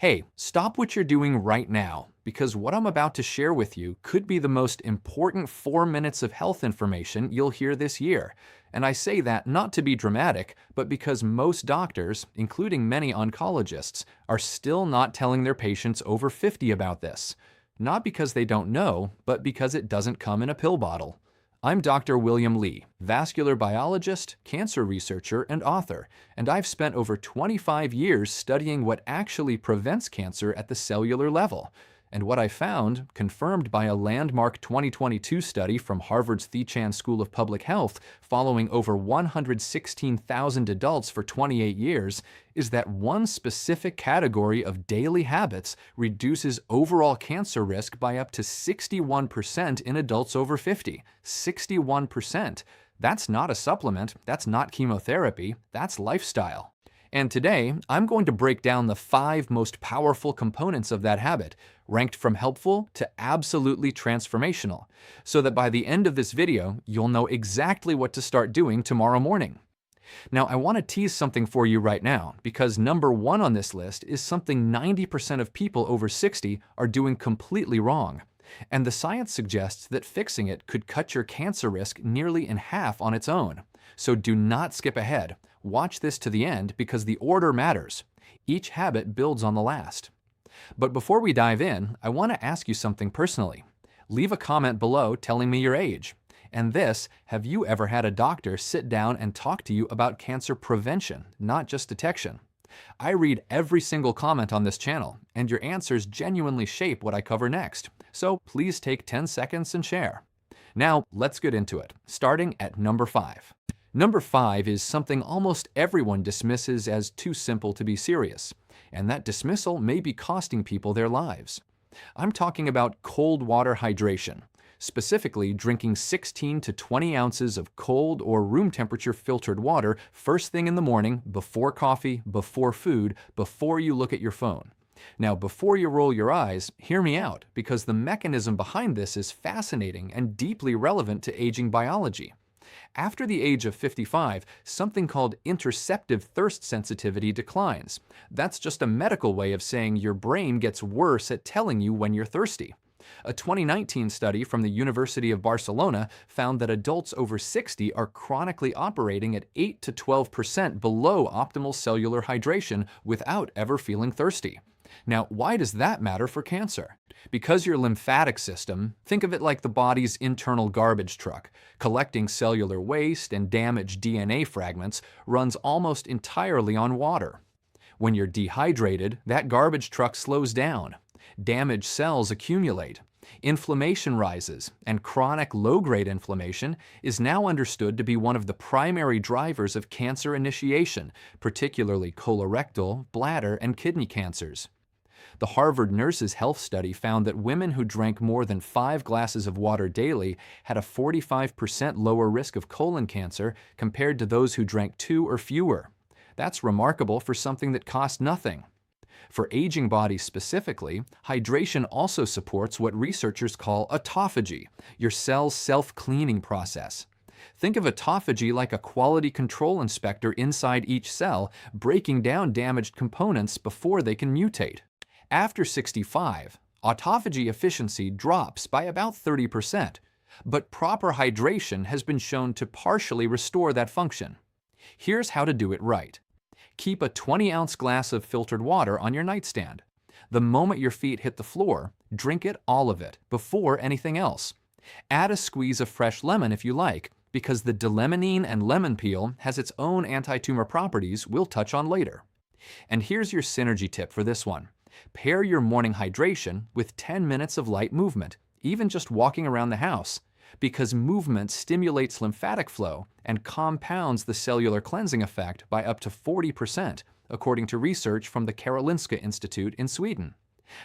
Hey, stop what you're doing right now, because what I'm about to share with you could be the most important 4 minutes of health information you'll hear this year. And I say that not to be dramatic, but because most doctors, including many oncologists, are still not telling their patients over 50 about this. Not because they don't know, but because it doesn't come in a pill bottle. I'm Dr. William Lee, vascular biologist, cancer researcher, and author, and I've spent over 25 years studying what actually prevents cancer at the cellular level. And what I found, confirmed by a landmark 2022 study from Harvard's Thichan School of Public Health following over 116,000 adults for 28 years, is that one specific category of daily habits reduces overall cancer risk by up to 61% in adults over 50. 61%. That's not a supplement, that's not chemotherapy, that's lifestyle. And today, I'm going to break down the 5 most powerful components of that habit, ranked from helpful to absolutely transformational, so that by the end of this video, you'll know exactly what to start doing tomorrow morning. Now, I want to tease something for you right now, because number 1 on this list is something 90% of people over 60 are doing completely wrong. And the science suggests that fixing it could cut your cancer risk nearly in half on its own. So do not skip ahead. Watch this to the end because the order matters. Each habit builds on the last. But before we dive in, I want to ask you something personally. Leave a comment below telling me your age. And this, have you ever had a doctor sit down and talk to you about cancer prevention, not just detection? I read every single comment on this channel, and your answers genuinely shape what I cover next. So please take 10 seconds and share. Now, let's get into it, starting at number 5. Number 5 is something almost everyone dismisses as too simple to be serious, and that dismissal may be costing people their lives. I'm talking about cold water hydration, specifically drinking 16 to 20 ounces of cold or room temperature filtered water first thing in the morning, before coffee, before food, before you look at your phone. Now, before you roll your eyes, hear me out, because the mechanism behind this is fascinating and deeply relevant to aging biology. After the age of 55, something called interceptive thirst sensitivity declines. That's just a medical way of saying your brain gets worse at telling you when you're thirsty. A 2019 study from the University of Barcelona found that adults over 60 are chronically operating at 8 to 12% below optimal cellular hydration without ever feeling thirsty. Now, why does that matter for cancer? Because your lymphatic system, think of it like the body's internal garbage truck, collecting cellular waste and damaged DNA fragments, runs almost entirely on water. When you're dehydrated, that garbage truck slows down. Damaged cells accumulate. Inflammation rises, and chronic low-grade inflammation is now understood to be one of the primary drivers of cancer initiation, particularly colorectal, bladder, and kidney cancers. The Harvard Nurses' Health Study found that women who drank more than 5 glasses of water daily had a 45% lower risk of colon cancer compared to those who drank 2 or fewer. That's remarkable for something that cost nothing. For aging bodies specifically, hydration also supports what researchers call autophagy, your cell's self-cleaning process. Think of autophagy like a quality control inspector inside each cell, breaking down damaged components before they can mutate. After 65, autophagy efficiency drops by about 30%, but proper hydration has been shown to partially restore that function. Here's how to do it right. Keep a 20-ounce glass of filtered water on your nightstand. The moment your feet hit the floor, drink it, all of it, before anything else. Add a squeeze of fresh lemon if you like, because the d-limonene and lemon peel has its own anti-tumor properties we'll touch on later. And here's your synergy tip for this one. Pair your morning hydration with 10 minutes of light movement, even just walking around the house, because movement stimulates lymphatic flow and compounds the cellular cleansing effect by up to 40%, according to research from the Karolinska Institute in Sweden.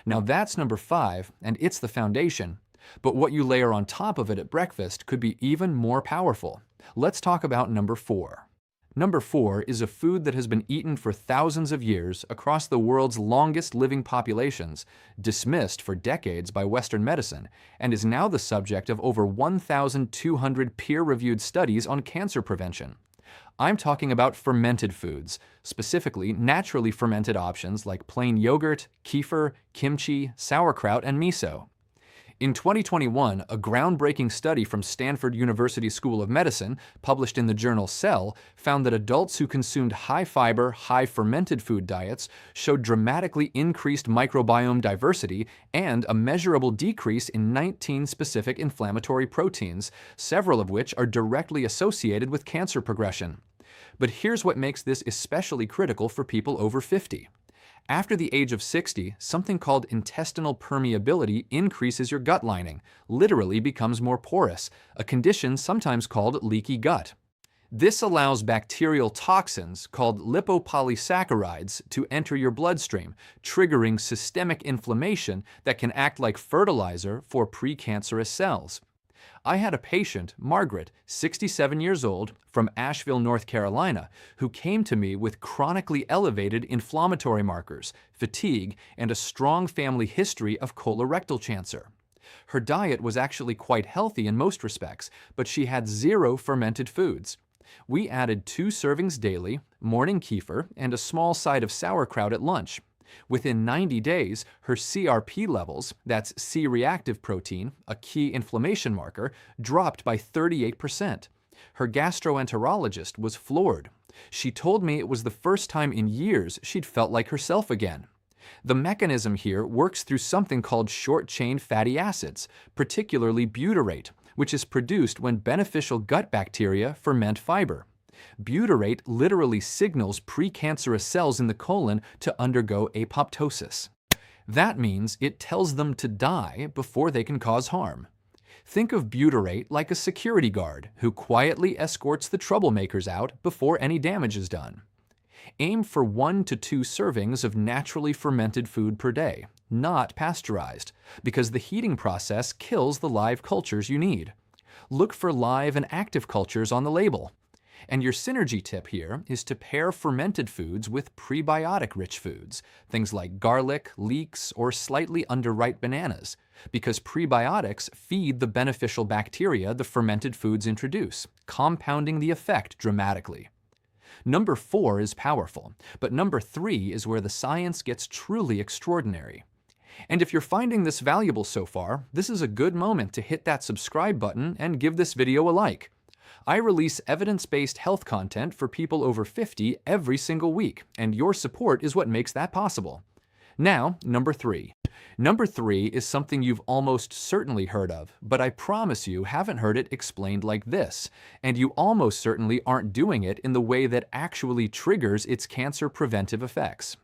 Now that's number 5, and it's the foundation. But what you layer on top of it at breakfast could be even more powerful. Let's talk about number 4. Number 4 is a food that has been eaten for thousands of years across the world's longest living populations, dismissed for decades by Western medicine, and is now the subject of over 1,200 peer-reviewed studies on cancer prevention. I'm talking about fermented foods, specifically naturally fermented options like plain yogurt, kefir, kimchi, sauerkraut, and miso. In 2021, a groundbreaking study from Stanford University School of Medicine, published in the journal Cell, found that adults who consumed high-fiber, high-fermented food diets showed dramatically increased microbiome diversity and a measurable decrease in 19 specific inflammatory proteins, several of which are directly associated with cancer progression. But here's what makes this especially critical for people over 50. After the age of 60, something called intestinal permeability increases your gut lining, literally becomes more porous, a condition sometimes called leaky gut. This allows bacterial toxins, called lipopolysaccharides, to enter your bloodstream, triggering systemic inflammation that can act like fertilizer for precancerous cells. I had a patient, Margaret, 67 years old, from Asheville, North Carolina, who came to me with chronically elevated inflammatory markers, fatigue, and a strong family history of colorectal cancer. Her diet was actually quite healthy in most respects, but she had 0 fermented foods. We added 2 servings daily, morning kefir, and a small side of sauerkraut at lunch. Within 90 days, her CRP levels, that's C-reactive protein, a key inflammation marker, dropped by 38%. Her gastroenterologist was floored. She told me it was the first time in years she'd felt like herself again. The mechanism here works through something called short-chain fatty acids, particularly butyrate, which is produced when beneficial gut bacteria ferment fiber. Butyrate literally signals precancerous cells in the colon to undergo apoptosis. That means it tells them to die before they can cause harm. Think of butyrate like a security guard who quietly escorts the troublemakers out before any damage is done. Aim for 1 to 2 servings of naturally fermented food per day, not pasteurized, because the heating process kills the live cultures you need. Look for live and active cultures on the label. And your synergy tip here is to pair fermented foods with prebiotic-rich foods, things like garlic, leeks, or slightly underripe bananas, because prebiotics feed the beneficial bacteria the fermented foods introduce, compounding the effect dramatically. Number 4 is powerful, but number 3 is where the science gets truly extraordinary. And if you're finding this valuable so far, this is a good moment to hit that subscribe button and give this video a like. I release evidence-based health content for people over 50 every single week, and your support is what makes that possible. Now, number 3. Number 3 is something you've almost certainly heard of, but I promise you haven't heard it explained like this, and you almost certainly aren't doing it in the way that actually triggers its cancer preventive effects.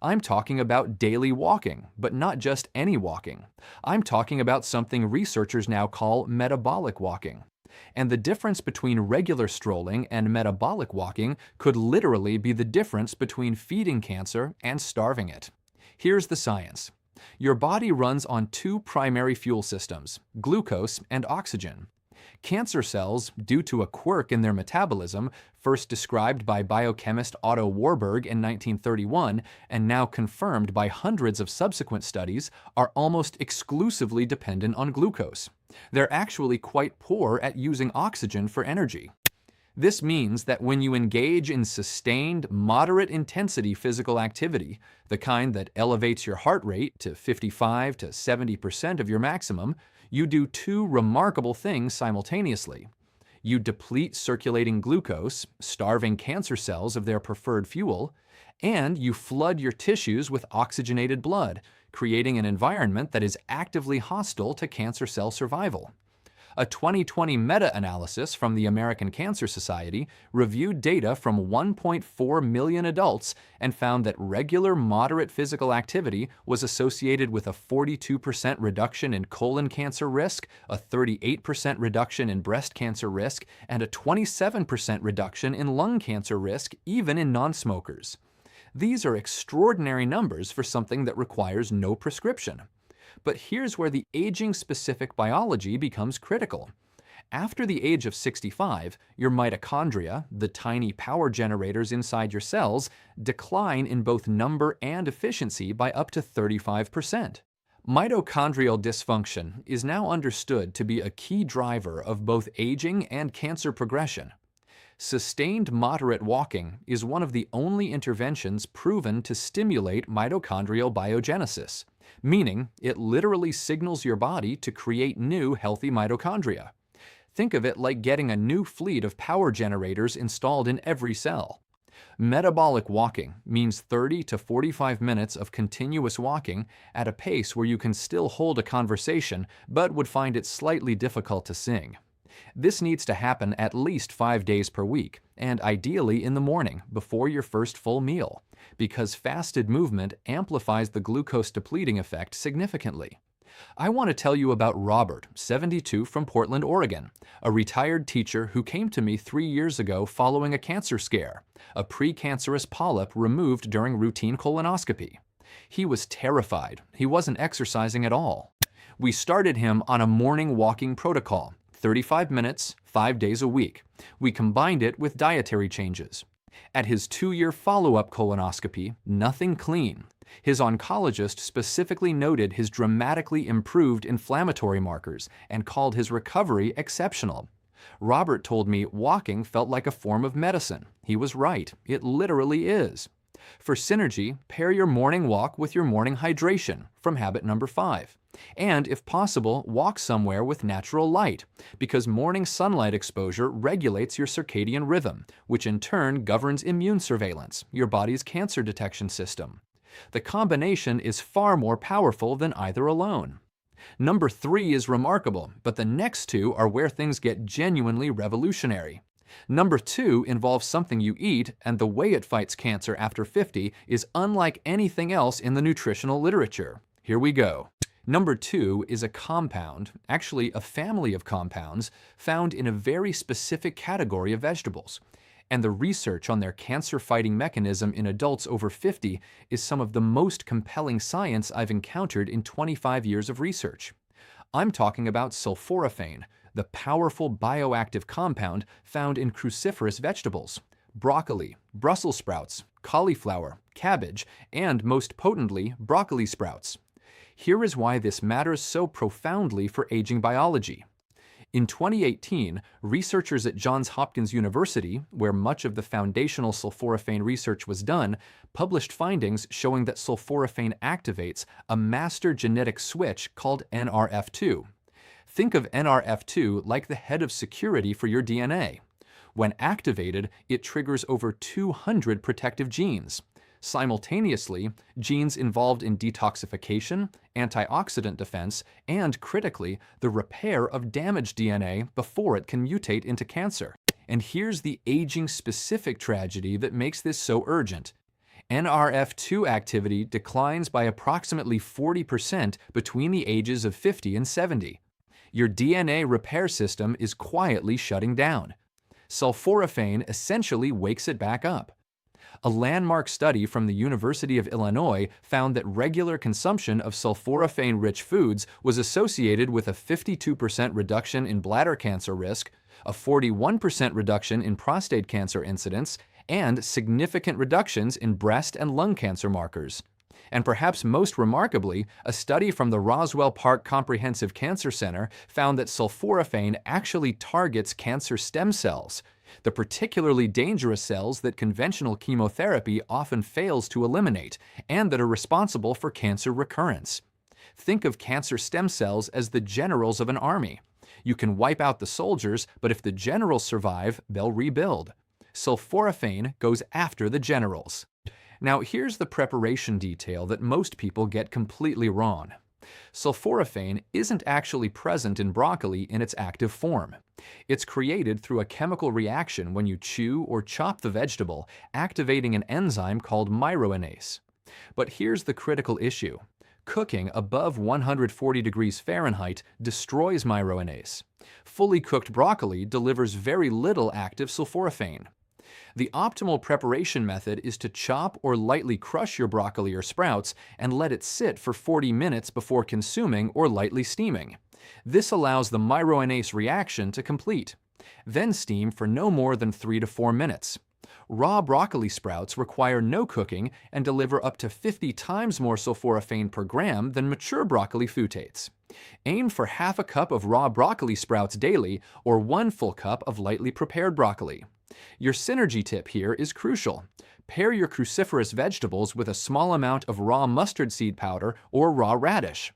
I'm talking about daily walking, but not just any walking. I'm talking about something researchers now call metabolic walking. And the difference between regular strolling and metabolic walking could literally be the difference between feeding cancer and starving it. Here's the science. Your body runs on 2 primary fuel systems, glucose and oxygen. Cancer cells, due to a quirk in their metabolism, first described by biochemist Otto Warburg in 1931 and now confirmed by hundreds of subsequent studies, are almost exclusively dependent on glucose. They're actually quite poor at using oxygen for energy. This means that when you engage in sustained, moderate-intensity physical activity, the kind that elevates your heart rate to 55 to 70% of your maximum, you do 2 remarkable things simultaneously. You deplete circulating glucose, starving cancer cells of their preferred fuel, and you flood your tissues with oxygenated blood, creating an environment that is actively hostile to cancer cell survival. A 2020 meta-analysis from the American Cancer Society reviewed data from 1.4 million adults and found that regular moderate physical activity was associated with a 42% reduction in colon cancer risk, a 38% reduction in breast cancer risk, and a 27% reduction in lung cancer risk even in non-smokers. These are extraordinary numbers for something that requires no prescription. But here's where the aging-specific biology becomes critical. After the age of 65, your mitochondria, the tiny power generators inside your cells, decline in both number and efficiency by up to 35%. Mitochondrial dysfunction is now understood to be a key driver of both aging and cancer progression. Sustained moderate walking is one of the only interventions proven to stimulate mitochondrial biogenesis, meaning it literally signals your body to create new healthy mitochondria. Think of it like getting a new fleet of power generators installed in every cell. Metabolic walking means 30 to 45 minutes of continuous walking at a pace where you can still hold a conversation but would find it slightly difficult to sing. This needs to happen at least 5 days per week, and ideally in the morning before your first full meal, because fasted movement amplifies the glucose depleting effect significantly. I want to tell you about Robert, 72, from Portland, Oregon, a retired teacher who came to me 3 years ago following a cancer scare, a precancerous polyp removed during routine colonoscopy. He was terrified. He wasn't exercising at all. We started him on a morning walking protocol, 35 minutes, 5 days a week. We combined it with dietary changes. At his 2-year follow-up colonoscopy, nothing clean. His oncologist specifically noted his dramatically improved inflammatory markers and called his recovery exceptional. Robert told me walking felt like a form of medicine. He was right. It literally is. For synergy, pair your morning walk with your morning hydration from habit number 5. And if possible, walk somewhere with natural light, because morning sunlight exposure regulates your circadian rhythm, which in turn governs immune surveillance, your body's cancer detection system. The combination is far more powerful than either alone. Number 3 is remarkable, but the next 2 are where things get genuinely revolutionary. Number 2 involves something you eat, and the way it fights cancer after 50 is unlike anything else in the nutritional literature. Here we go. Number 2 is a compound, actually a family of compounds, found in a very specific category of vegetables. And the research on their cancer-fighting mechanism in adults over 50 is some of the most compelling science I've encountered in 25 years of research. I'm talking about sulforaphane, the powerful bioactive compound found in cruciferous vegetables, broccoli, Brussels sprouts, cauliflower, cabbage, and most potently, broccoli sprouts. Here is why this matters so profoundly for aging biology. In 2018, researchers at Johns Hopkins University, where much of the foundational sulforaphane research was done, published findings showing that sulforaphane activates a master genetic switch called NRF2. Think of NRF2 like the head of security for your DNA. When activated, it triggers over 200 protective genes. Simultaneously, genes involved in detoxification, antioxidant defense, and, critically, the repair of damaged DNA before it can mutate into cancer. And here's the aging-specific tragedy that makes this so urgent. NRF2 activity declines by approximately 40% between the ages of 50 and 70. Your DNA repair system is quietly shutting down. Sulforaphane essentially wakes it back up. A landmark study from the University of Illinois found that regular consumption of sulforaphane-rich foods was associated with a 52% reduction in bladder cancer risk, a 41% reduction in prostate cancer incidence, and significant reductions in breast and lung cancer markers. And perhaps most remarkably, a study from the Roswell Park Comprehensive Cancer Center found that sulforaphane actually targets cancer stem cells, the particularly dangerous cells that conventional chemotherapy often fails to eliminate and that are responsible for cancer recurrence. Think of cancer stem cells as the generals of an army. You can wipe out the soldiers, but if the generals survive, they'll rebuild. Sulforaphane goes after the generals. Now, here's the preparation detail that most people get completely wrong. Sulforaphane isn't actually present in broccoli in its active form. It's created through a chemical reaction when you chew or chop the vegetable, activating an enzyme called myroinase. But here's the critical issue. Cooking above 140 degrees Fahrenheit destroys myroinase. Fully cooked broccoli delivers very little active sulforaphane. The optimal preparation method is to chop or lightly crush your broccoli or sprouts and let it sit for 40 minutes before consuming or lightly steaming. This allows the myroinase reaction to complete. Then steam for no more than 3 to 4 minutes. Raw broccoli sprouts require no cooking and deliver up to 50 times more sulforaphane per gram than mature broccoli futates. Aim for half a cup of raw broccoli sprouts daily or 1 full cup of lightly prepared broccoli. Your synergy tip here is crucial. Pair your cruciferous vegetables with a small amount of raw mustard seed powder or raw radish.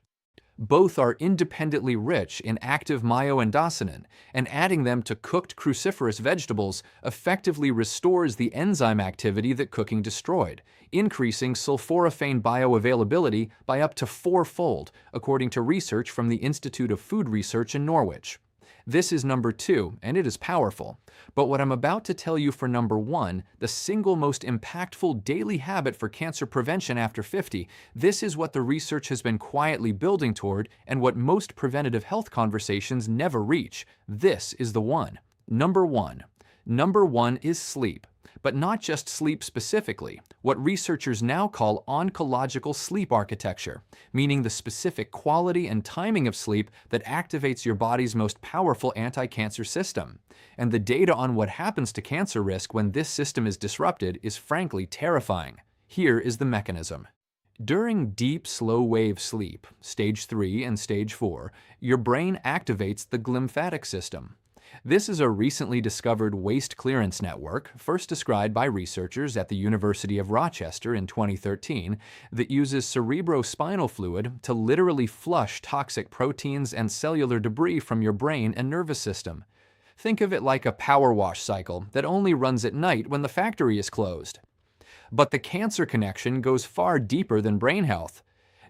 Both are independently rich in active myoindocinin, and adding them to cooked cruciferous vegetables effectively restores the enzyme activity that cooking destroyed, increasing sulforaphane bioavailability by up to 4-fold, according to research from the Institute of Food Research in Norwich. This is number 2, and it is powerful. But what I'm about to tell you for number 1, the single most impactful daily habit for cancer prevention after 50, this is what the research has been quietly building toward and what most preventative health conversations never reach. This is the one. Number 1. Number 1 is sleep. But not just sleep specifically, what researchers now call oncological sleep architecture, meaning the specific quality and timing of sleep that activates your body's most powerful anti-cancer system. And the data on what happens to cancer risk when this system is disrupted is frankly terrifying. Here is the mechanism. During deep, slow-wave sleep, stage 3 and stage 4, your brain activates the glymphatic system. This is a recently discovered waste clearance network, first described by researchers at the University of Rochester in 2013, that uses cerebrospinal fluid to literally flush toxic proteins and cellular debris from your brain and nervous system. Think of it like a power wash cycle that only runs at night when the factory is closed. But the cancer connection goes far deeper than brain health.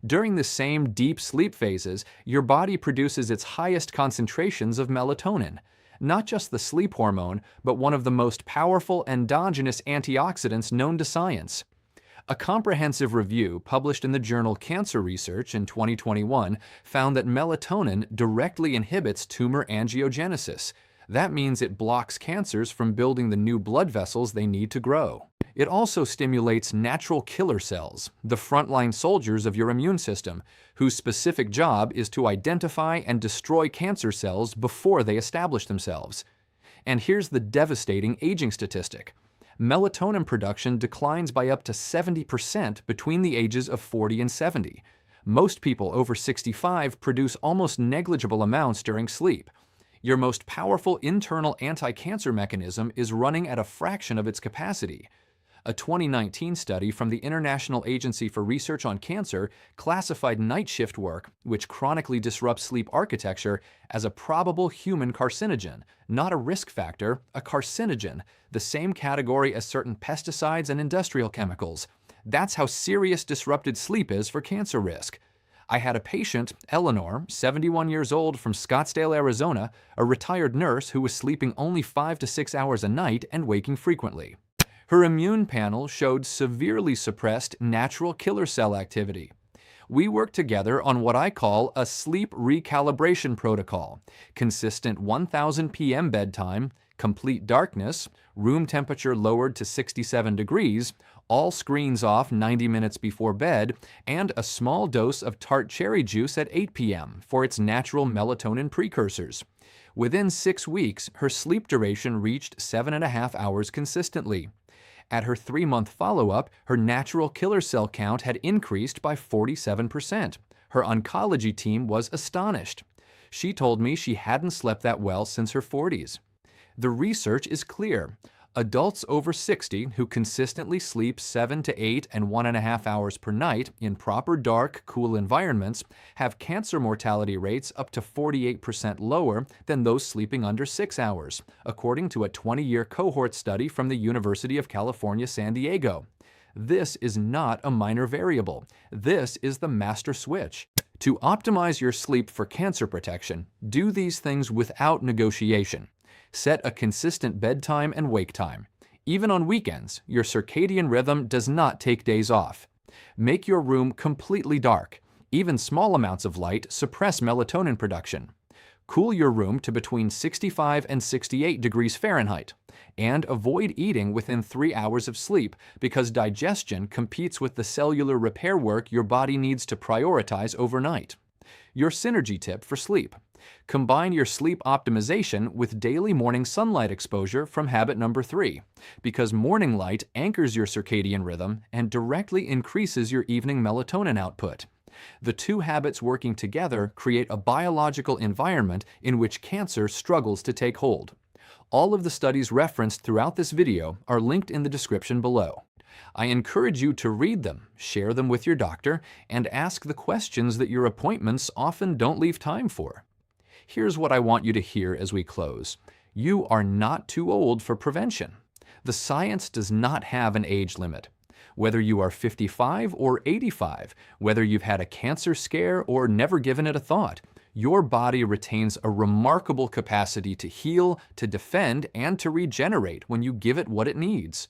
During the same deep sleep phases, your body produces its highest concentrations of melatonin. Not just the sleep hormone, but one of the most powerful endogenous antioxidants known to science. A comprehensive review published in the journal Cancer Research in 2021 found that melatonin directly inhibits tumor angiogenesis. That means it blocks cancers from building the new blood vessels they need to grow. It also stimulates natural killer cells, the frontline soldiers of your immune system, whose specific job is to identify and destroy cancer cells before they establish themselves. And here's the devastating aging statistic. Melatonin production declines by up to 70% between the ages of 40 and 70. Most people over 65 produce almost negligible amounts during sleep. Your most powerful internal anti-cancer mechanism is running at a fraction of its capacity. A 2019 study from the International Agency for Research on Cancer classified night shift work, which chronically disrupts sleep architecture, as a probable human carcinogen, not a risk factor, a carcinogen, the same category as certain pesticides and industrial chemicals. That's how serious disrupted sleep is for cancer risk. I had a patient, Eleanor, 71 years old, from Scottsdale, Arizona, a retired nurse who was sleeping only 5 to 6 hours a night and waking frequently. Her immune panel showed severely suppressed natural killer cell activity. We worked together on what I call a sleep recalibration protocol: consistent 1000 p.m. bedtime, complete darkness, room temperature lowered to 67 degrees, all screens off 90 minutes before bed, and a small dose of tart cherry juice at 8 p.m. for its natural melatonin precursors. Within 6 weeks, her sleep duration reached 7.5 hours consistently. At her 3-month follow-up, her natural killer cell count had increased by 47%. Her oncology team was astonished. She told me she hadn't slept that well since her 40s. The research is clear. Adults over 60 who consistently sleep 7 to 8 and 1.5 hours per night in proper dark, cool environments have cancer mortality rates up to 48% lower than those sleeping under 6 hours, according to a 20-year cohort study from the University of California, San Diego. This is not a minor variable. This is the master switch. To optimize your sleep for cancer protection, do these things without negotiation. Set a consistent bedtime and wake time. Even on weekends, your circadian rhythm does not take days off. Make your room completely dark. Even small amounts of light suppress melatonin production. Cool your room to between 65 and 68 degrees Fahrenheit. And avoid eating within 3 hours of sleep because digestion competes with the cellular repair work your body needs to prioritize overnight. Your synergy tip for sleep. Combine your sleep optimization with daily morning sunlight exposure from habit number 3, because morning light anchors your circadian rhythm and directly increases your evening melatonin output. The two habits working together create a biological environment in which cancer struggles to take hold. All of the studies referenced throughout this video are linked in the description below. I encourage you to read them, share them with your doctor, and ask the questions that your appointments often don't leave time for. Here's what I want you to hear as we close. You are not too old for prevention. The science does not have an age limit. Whether you are 55 or 85, whether you've had a cancer scare or never given it a thought, your body retains a remarkable capacity to heal, to defend, and to regenerate when you give it what it needs.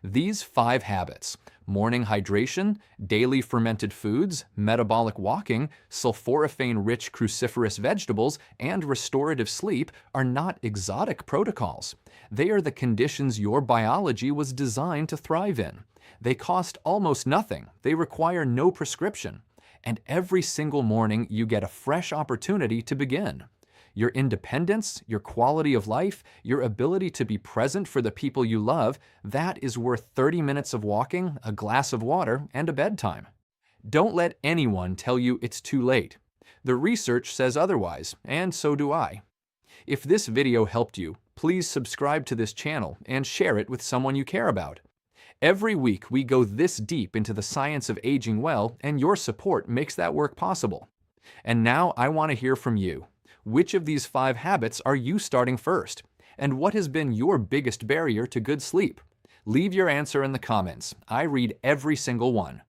These 5 habits, morning hydration, daily fermented foods, metabolic walking, sulforaphane-rich cruciferous vegetables, and restorative sleep, are not exotic protocols. They are the conditions your biology was designed to thrive in. They cost almost nothing. They require no prescription. And every single morning you get a fresh opportunity to begin. Your independence, your quality of life, your ability to be present for the people you love, that is worth 30 minutes of walking, a glass of water, and a bedtime. Don't let anyone tell you it's too late. The research says otherwise, and so do I. If this video helped you, please subscribe to this channel and share it with someone you care about. Every week we go this deep into the science of aging well, and your support makes that work possible. And now I want to hear from you. Which of these 5 habits are you starting first? And what has been your biggest barrier to good sleep? Leave your answer in the comments. I read every single one.